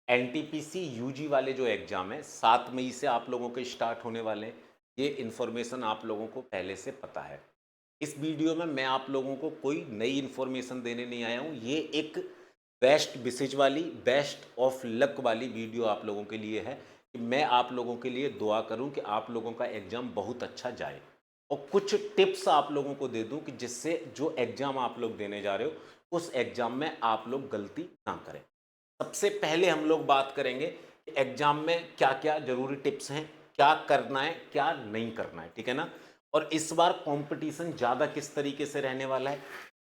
NTPC UG वाले जो exam है 7 मई से आप लोगों के स्टार्ट होने वाले हैं। ये इन्फॉर्मेशन आप लोगों को पहले से पता है। इस वीडियो में मैं आप लोगों को कोई नई इन्फॉर्मेशन देने नहीं आया हूँ। ये एक बेस्ट विशेज वाली, बेस्ट ऑफ लक वाली वीडियो आप लोगों के लिए है कि मैं आप लोगों के लिए दुआ करूँ कि आप लोगों का एग्ज़ाम बहुत अच्छा जाए और कुछ टिप्स आप लोगों को दे दूँ कि जिससे जो एग्ज़ाम आप लोग देने जा रहे हो, उस एग्ज़ाम में आप लोग गलती ना करें। सबसे पहले हम लोग बात करेंगे कि एग्जाम में क्या-क्या ज़रूरी टिप्स हैं, क्या करना है, क्या नहीं करना है, ठीक है ना? और इस बार कॉम्पिटिशन ज़्यादा किस तरीके से रहने वाला है,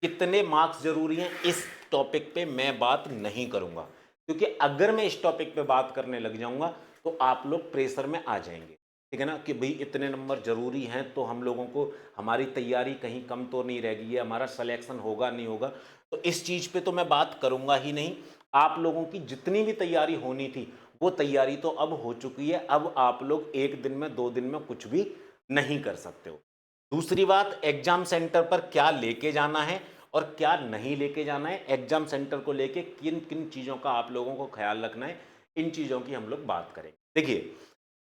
कितने मार्क्स ज़रूरी हैं, इस टॉपिक पे मैं बात नहीं करूँगा। क्योंकि अगर मैं इस टॉपिक पे बात करने लग जाऊँगा, तो आप लोग प्रेशर में आ जाएँगे, ठीक है ना? कि भई इतने नंबर ज़रूरी हैं, तो हम लोगों को हमारी तैयारी कहीं कम तो नहीं रह गई है, हमारा सिलेक्शन होगा, नहीं होगा। तो इस चीज़ पे तो मैं बात करूँगा ही नहीं। आप लोगों की जितनी भी तैयारी होनी थी, वो तैयारी तो अब हो चुकी है। अब आप लोग 1 दिन में, 2 दिन में कुछ भी नहीं कर सकते हो। दूसरी बात, एग्ज़ाम सेंटर पर क्या लेके जाना है और क्या नहीं लेके जाना है, एग्ज़ाम सेंटर को लेके किन-किन चीज़ों का आप लोगों को ख़्याल रखना है, इन चीज़ों की हम लोग बात करेंगे। देखिए,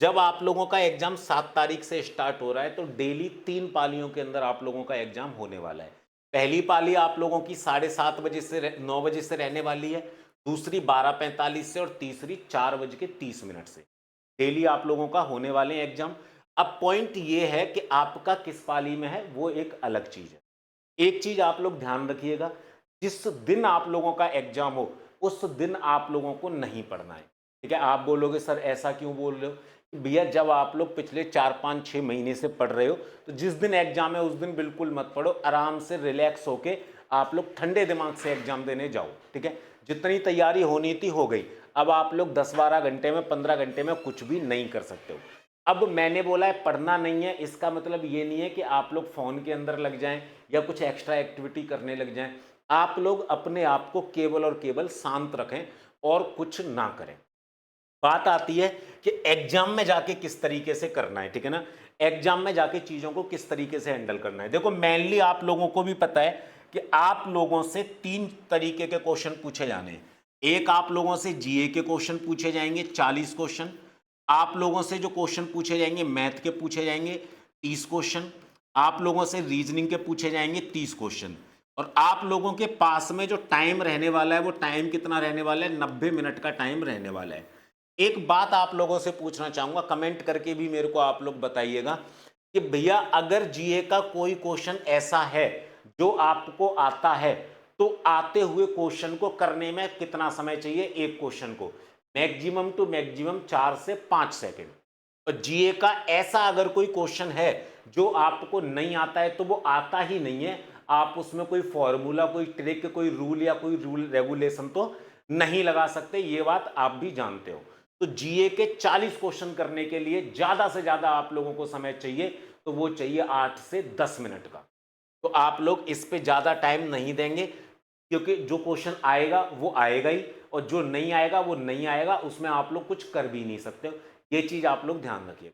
जब आप लोगों का एग्ज़ाम 7 तारीख से स्टार्ट हो रहा है, तो डेली 3 पालियों के अंदर आप लोगों का एग्ज़ाम होने वाला है। पहली पाली आप लोगों की 7:30 बजे से 9 बजे से रहने वाली है। दूसरी 12:45 से और तीसरी 4:30 से। डेली आप लोगों का होने वाले हैं एग्जाम। अब पॉइंट ये है कि आपका किस पाली में है, वो एक अलग चीज है। एक चीज आप लोग ध्यान रखिएगा, जिस दिन आप लोगों का एग्जाम हो, उस दिन आप लोगों को नहीं पढ़ना है। ठीक है, आप बोलोगे सर ऐसा क्यों बोल रहे हो? कि भैया जब आप लोग पिछले 4 5 6 महीने से पढ़ रहे हो, तो जिस दिन एग्जाम है उस दिन बिल्कुल मत पढ़ो। आराम से रिलैक्स होके आप लोग ठंडे दिमाग से एग्जाम देने जाओ। ठीक है, जितनी तैयारी होनी थी हो गई। अब आप लोग 10 12 घंटे में, 15 घंटे में कुछ भी नहीं कर सकते हो। अब मैंने बोला है पढ़ना नहीं है, इसका मतलब ये नहीं है कि आप लोग फ़ोन के अंदर लग जाएं या कुछ एक्स्ट्रा एक्टिविटी करने लग जाएं। आप लोग अपने आप को केवल और केवल शांत रखें और कुछ ना करें। बात आती है कि एग्जाम में जाके किस तरीके से करना है, ठीक है ना? एग्जाम में जाके चीज़ों को किस तरीके से हैंडल करना है। देखो, मेनली आप लोगों को भी पता है कि आप लोगों से 3 तरीके के क्वेश्चन पूछे जाने हैं। एक, आप लोगों से जीए के क्वेश्चन पूछे जाएंगे 40 क्वेश्चन। आप लोगों से जो क्वेश्चन पूछे जाएंगे मैथ के पूछे जाएंगे 30 क्वेश्चन। आप लोगों से रीजनिंग के पूछे जाएंगे 30 क्वेश्चन। और आप लोगों के पास में जो टाइम रहने वाला है, वो टाइम कितना रहने वाला है? 90 मिनट का टाइम रहने वाला है। एक बात आप लोगों से पूछना चाहूंगा, कमेंट करके भी मेरे को आप लोग बताइएगा कि भैया अगर जीए का कोई क्वेश्चन ऐसा है जो आपको आता है, तो आते हुए क्वेश्चन को करने में कितना समय चाहिए? एक क्वेश्चन को मैक्सिमम टू मैक्सिमम 4 से 5 सेकंड। और जीए का ऐसा अगर कोई क्वेश्चन है जो आपको नहीं आता है, तो वो आता ही नहीं है। आप उसमें कोई फॉर्मूला, कोई ट्रिक, कोई रूल या कोई रूल रेगुलेशन तो नहीं लगा सकते, ये बात आप भी जानते हो। तो जीए के 40 क्वेश्चन करने के लिए ज्यादा से ज्यादा आप लोगों को समय चाहिए, तो वो चाहिए 8 से 10 मिनट का। तो आप लोग इस पे ज्यादा टाइम नहीं देंगे, क्योंकि जो क्वेश्चन आएगा वो आएगा ही, और जो नहीं आएगा वो नहीं आएगा, उसमें आप लोग कुछ कर भी नहीं सकते हो। ये चीज आप लोग ध्यान रखिए।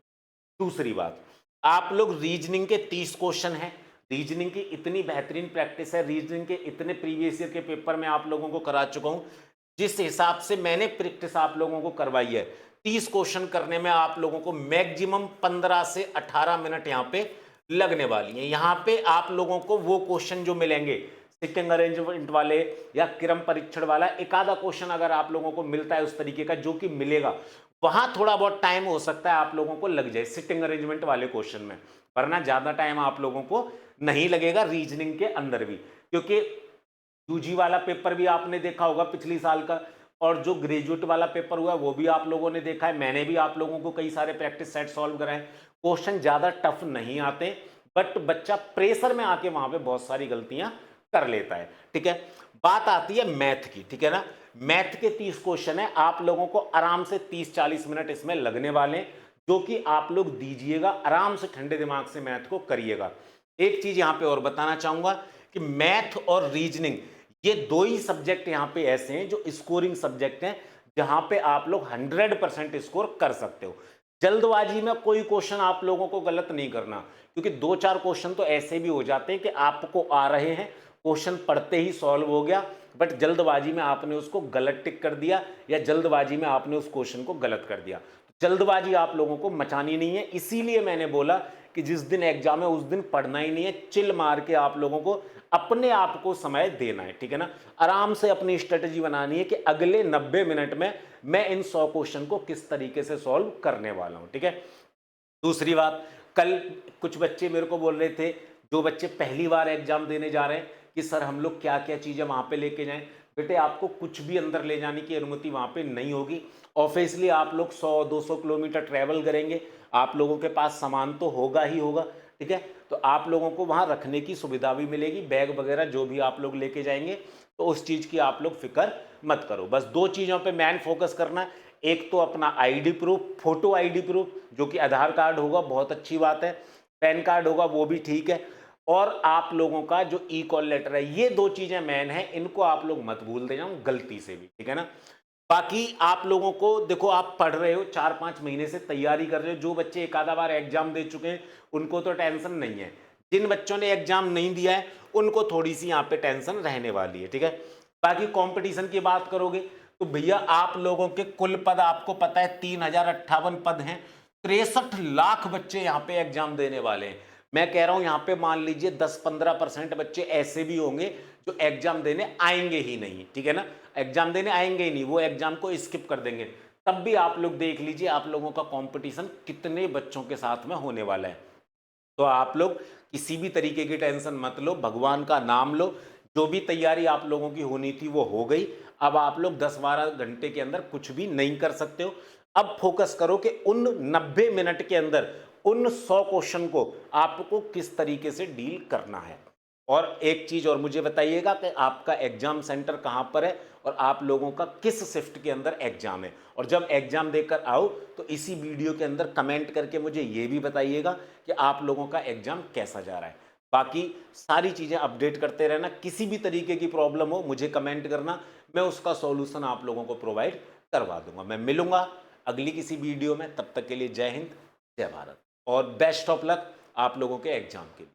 दूसरी बात, आप लोग रीजनिंग के 30 क्वेश्चन हैं। रीजनिंग की इतनी बेहतरीन प्रैक्टिस है, रीजनिंग के इतने प्रीवियस ईयर के पेपर में आप लोगों को करा चुका हूं। जिस हिसाब से मैंने प्रैक्टिस आप लोगों को करवाई है, 30 क्वेश्चन करने में आप लोगों को मैक्सिमम 15 से 18 मिनट यहां पे लगने वाली है। यहां पे आप लोगों को वो क्वेश्चन जो मिलेंगे सिटिंग अरेंजमेंट वाले या क्रम परीक्षण वाला, एक आधा क्वेश्चन अगर आप लोगों को मिलता है उस तरीके का जो कि मिलेगा, वहां थोड़ा बहुत टाइम हो सकता है आप लोगों को लग जाए सिटिंग अरेंजमेंट वाले क्वेश्चन में, वरना ज्यादा टाइम आप लोगों को नहीं लगेगा रीजनिंग के अंदर भी। क्योंकि यूजी वाला पेपर भी आपने देखा होगा पिछली साल का, और जो ग्रेजुएट वाला पेपर हुआ वो भी आप लोगों ने देखा है। मैंने भी आप लोगों को कई सारे प्रैक्टिस सेट सॉल्व कराए। क्वेश्चन ज्यादा टफ नहीं आते, बट बच्चा प्रेशर में आके वहां पे बहुत सारी गलतियां कर लेता है। ठीक है, बात आती है मैथ की, ठीक है ना? मैथ के 30 क्वेश्चन है, आप लोगों को आराम से 30 40 मिनट इसमें लगने वाले हैं, जो कि आप लोग दीजिएगा, आराम से ठंडे दिमाग से मैथ को करिएगा। एक चीज यहां पे और बताना चाहूंगा कि मैथ और रीजनिंग, ये दो ही सब्जेक्ट यहां पे ऐसे हैं जो स्कोरिंग सब्जेक्ट हैं, जहां पे आप लोग 100% स्कोर कर सकते हो। जल्दबाजी में कोई क्वेश्चन आप लोगों को गलत नहीं करना, क्योंकि 2 4 क्वेश्चन तो ऐसे भी हो जाते हैं कि आपको आ रहे हैं क्वेश्चन पढ़ते ही सॉल्व हो गया, बट जल्दबाजी में आपने उसको गलत टिक कर दिया या जल्दबाजी में आपने उस क्वेश्चन को गलत कर दिया। जल्दबाजी आप लोगों को मचानी नहीं है, इसीलिए मैंने बोला कि जिस दिन एग्जाम है उस दिन पढ़ना ही नहीं है, चिल मार के आप लोगों को अपने आप को समय देना है, ठीक है ना। आराम से अपनी स्ट्रेटजी बनानी है कि अगले 90 मिनट में मैं इन 100 क्वेश्चन को किस तरीके से सॉल्व करने वाला हूं, ठीक है। दूसरी बात, कल कुछ बच्चे मेरे को बोल रहे थे, जो बच्चे पहली बार एग्जाम देने जा रहे हैं, कि सर हम लोग क्या क्या चीज़ें वहाँ पे लेके जाएं। बेटे आपको कुछ भी अंदर ले जाने की अनुमति वहाँ पे नहीं होगी। ऑब्वियसली आप लोग 100-200 किलोमीटर ट्रैवल करेंगे, आप लोगों के पास सामान तो होगा ही होगा, ठीक है। तो आप लोगों को वहाँ रखने की सुविधा भी मिलेगी, बैग वगैरह जो भी आप लोग लेके जाएंगे, तो उस चीज़ की आप लोग फिक्र मत करो। बस 2 चीज़ों पे मैन फोकस करना है, एक तो अपना ID proof, photo ID proof, जो कि आधार कार्ड होगा, बहुत अच्छी बात है, पैन कार्ड होगा वो भी ठीक है, और आप लोगों का जो ई कॉल लेटर है, ये 2 चीज़ें मैन है, इनको आप लोग मत भूल देना गलती से भी, ठीक है ना। बाकी आप लोगों को देखो, आप पढ़ रहे हो, 4-5 महीने से तैयारी कर रहे हो, जो बच्चे एक आधा बार एग्जाम दे चुके हैं उनको तो टेंशन नहीं है, जिन बच्चों ने एग्जाम नहीं दिया है उनको थोड़ी सी यहाँ पे टेंशन रहने वाली है, ठीक है। बाकी कंपटीशन की बात करोगे तो भैया आप लोगों के कुल पद आपको पता है 3058 पद हैं, 63 लाख बच्चे यहाँ पे एग्जाम देने वाले हैं। मैं कह रहा हूं यहाँ पे मान लीजिए 10-15% बच्चे ऐसे भी होंगे जो एग्जाम देने आएंगे ही नहीं, ठीक है ना, एग्जाम देने आएंगे ही नहीं, वो एग्जाम को स्किप कर देंगे। तब भी आप लोग देख लीजिए आप लोगों का कंपटीशन कितने बच्चों के साथ में होने वाला है। तो आप लोग किसी भी तरीके की टेंशन मत लो, भगवान का नाम लो, जो भी तैयारी आप लोगों की होनी थी वो हो गई। अब आप लोग 10-12 घंटे के अंदर कुछ भी नहीं कर सकते हो। अब फोकस करो कि उन 90 मिनट के अंदर उन 100 क्वेश्चन को आपको किस तरीके से डील करना है। और एक चीज और मुझे बताइएगा कि आपका एग्जाम सेंटर कहां पर है और आप लोगों का किस शिफ्ट के अंदर एग्जाम है, और जब एग्जाम देकर आओ तो इसी वीडियो के अंदर कमेंट करके मुझे ये भी बताइएगा कि आप लोगों का एग्जाम कैसा जा रहा है। बाकी सारी चीज़ें अपडेट करते रहना, किसी भी तरीके की प्रॉब्लम हो मुझे कमेंट करना, मैं उसका सॉल्यूशन आप लोगों को प्रोवाइड करवा दूंगा। मैं मिलूंगा अगली किसी वीडियो में, तब तक के लिए जय हिंद, जय भारत, और बेस्ट ऑफ लक आप लोगों के एग्जाम के लिए।